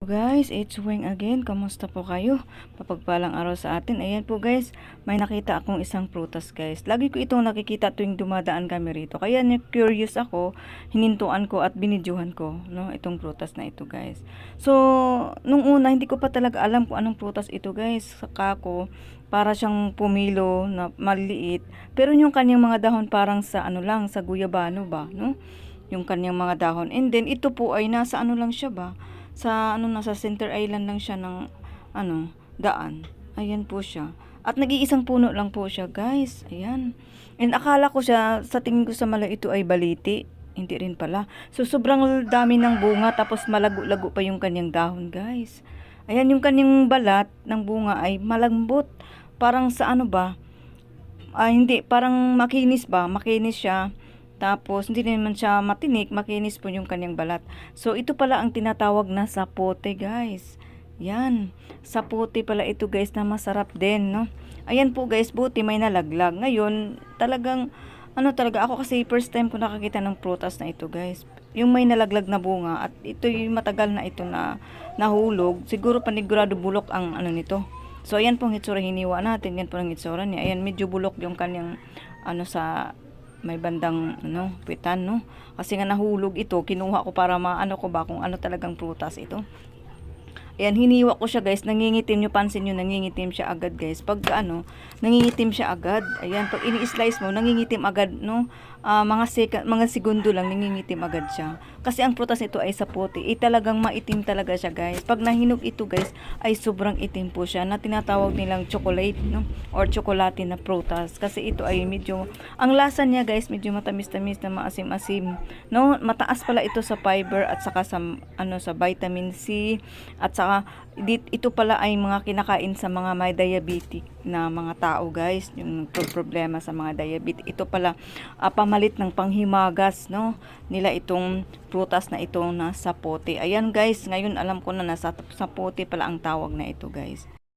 Guys, it's Weng again. Kamusta po kayo? Papagpalang araw sa atin. Ayan po guys, may nakita akong isang prutas guys. Lagi ko itong nakikita tuwing dumadaan kami rito. Kaya curious ako, hinintuan ko at binidyohan ko, no, itong prutas na ito guys. So, nung una hindi ko pa talaga alam kung anong prutas ito guys. Saka ko para siyang pumilo na maliliit. Pero yung kanyang mga dahon parang sa ano lang, sa guyabano ba, no? Yung kanyang mga dahon. And then ito po ay nasa ano lang siya ba? Sa ano, nasa center island lang siya ng ano, daan. Ayan po siya. At nag-iisang puno lang po siya, guys. Ayan. And akala ko siya, sa tingin ko sa mala ito ay baliti. Hindi rin pala. So sobrang dami ng bunga tapos malago-lago pa yung kanyang dahon, guys. Ayan, yung kanyang balat ng bunga ay malambot. Parang sa ano ba? Hindi, parang makinis ba? Makinis siya. Tapos, hindi naman siya matinik, makinis po yung kanyang balat. So, ito pala ang tinatawag na sapote, guys. Yan. Sapote pala ito, guys, na masarap din, no? Ayan po, guys, buti may nalaglag. Ngayon, talagang, ano talaga, ako kasi first time ko nakakita ng prutas na ito, guys. Yung may nalaglag na bunga, at ito yung matagal na ito na nahulog. Siguro panigurado bulok ang ano nito. So, ayan pong hitsura, hiniwa natin. Yan po ang hitsura niya. Ayan, medyo bulok yung kanyang, ano sa may bandang ano, pitan, no? Kasi nga nahulog ito, kinuha ko para maano ko ba kung ano talagang prutas ito. Ayan, hiniwa ko siya guys, nangingitim nyo, pansin nyo, nangingitim siya agad guys. Pag ano, nangingitim siya agad. Ayan, pag ini-slice mo, nangingitim agad, no? Mga segundo lang, nangingitim agad siya. Kasi ang prutas nito ay sapote. Talagang maitim talaga siya guys. Pag nahinog ito guys, ay sobrang itim po siya na tinatawag nilang chocolate, no? Or chocolate na prutas. Kasi ito ay medyo, ang lasa niya guys, medyo matamis-tamis na maasim-asim, no? Mataas pala ito sa fiber at saka sa, ano, sa vitamin C at saka ito pala ay mga kinakain sa mga may diabetic na mga tao guys, yung problema sa mga diabetic. Ito pala pamalit ng panghimagas, no, nila itong prutas na ito na sapote. Ayan guys, ngayon alam ko na nasa sapote pala ang tawag na ito guys.